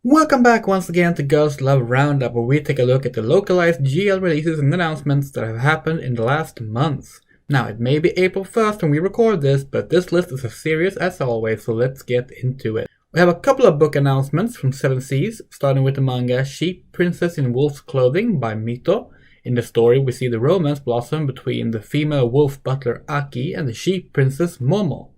Welcome back once again to Girls Love Roundup, where we take a look at the localized GL releases and announcements that have happened in the last month. Now, it may be April 1st when we record this, but this list is as serious as always, so let's get into it. We have a couple of book announcements from 7 Seas, starting with the manga Sheep Princess in Wolf's Clothing by Mito. In the story, we see the romance blossom between the female wolf butler Aki and the sheep princess Momo.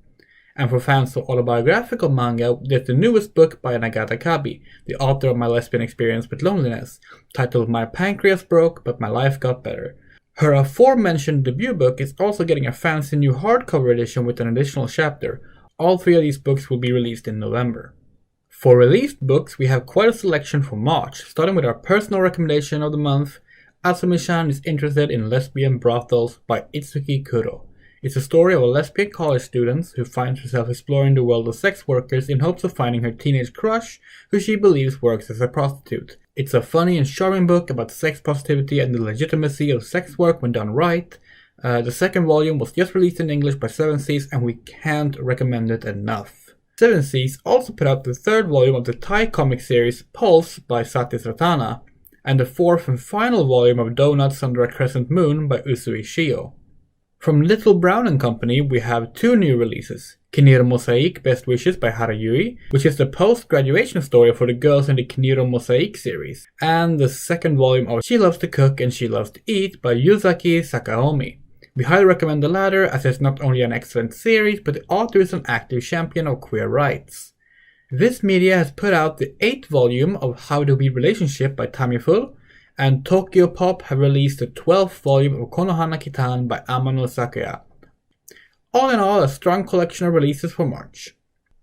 And for fans of autobiographical manga, there's the newest book by Nagata Kabi, the author of My Lesbian Experience with Loneliness, titled My Pancreas Broke, But My Life Got Better. Her aforementioned debut book is also getting a fancy new hardcover edition with an additional chapter. All three of these books will be released in November. For released books, we have quite a selection for March, starting with our personal recommendation of the month. Asumi-chan is interested in Lesbian Brothels by Itsuki Kuro. It's a story of a lesbian college student who finds herself exploring the world of sex workers in hopes of finding her teenage crush, who she believes works as a prostitute. It's a funny and charming book about sex positivity and the legitimacy of sex work when done right. The second volume was just released in English by 7 Seas, and we can't recommend it enough. 7 Seas also put out the third volume of the Thai comic series Pulse by Satis Ratana, and the fourth and final volume of Doughnuts Under a Crescent Moon by Usui Shio. From Little Brown & Company, we have two new releases. Kiniro Mosaic Best Wishes by Yuri, which is the post-graduation story for the girls in the Kiniro Mosaic series, and the second volume of She Loves to Cook and She Loves to Eat by Yuzaki Sakaomi. We highly recommend the latter, as it's not only an excellent series, but the author is an active champion of queer rights. Viz Media has put out the 8th volume of How to Be Relationship by Tamiful, and Tokyo Pop have released the 12th volume of Konohana Kitan by Amano Sakuya. All in all, a strong collection of releases for March.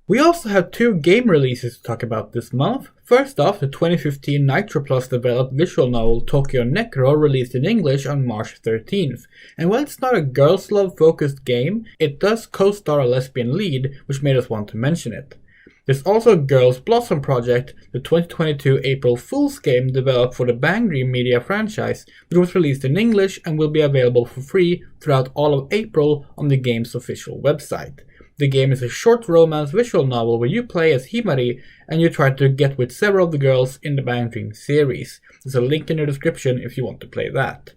We also have two game releases to talk about this month. First off, the 2015 Nitro Plus developed visual novel Tokyo Necro released in English on March 13th. And while it's not a girls' love focused game, it does co-star a lesbian lead, which made us want to mention it. There's also a Girls Blossom project, the 2022 April Fool's game developed for the Bang Dream Media franchise, which was released in English and will be available for free throughout all of April on the game's official website. The game is a short romance visual novel where you play as Himari and you try to get with several of the girls in the Bang Dream series. There's a link in the description if you want to play that.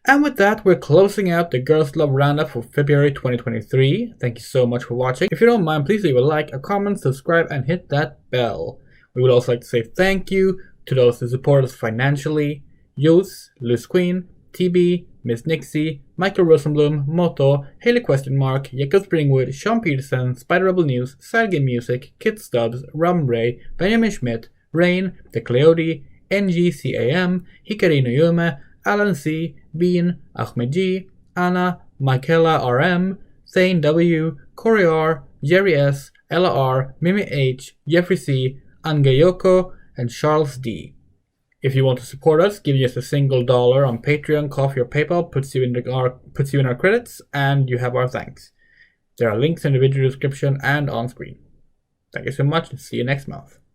And with that, we're closing out the Girls Love Roundup for February 2023. Thank you so much for watching. If you don't mind, please leave a like, a comment, subscribe, and hit that bell. We would also like to say thank you to those who support us financially: Yus, Luz Queen, TB, Miss Nixie, Michael Rosenblum, Moto, Haley Jacob Springwood, Sean Peterson, Spider Rebel News, Sidegame Music, Kit Stubbs, Rum Ray, Benjamin Schmidt, Rain, The Cleody, NGCAM, Hikari no Yume, Alan C, Bean, Ahmed G, Anna, Michaela RM, Thane W, Corey R, Jerry S, Ella R, Mimi H, Jeffrey C, Angayoko, and Charles D. If you want to support us, giving us $1 on Patreon, Ko-fi, or PayPal puts you in our credits, and you have our thanks. There are links in the video description and on screen. Thank you so much, and see you next month.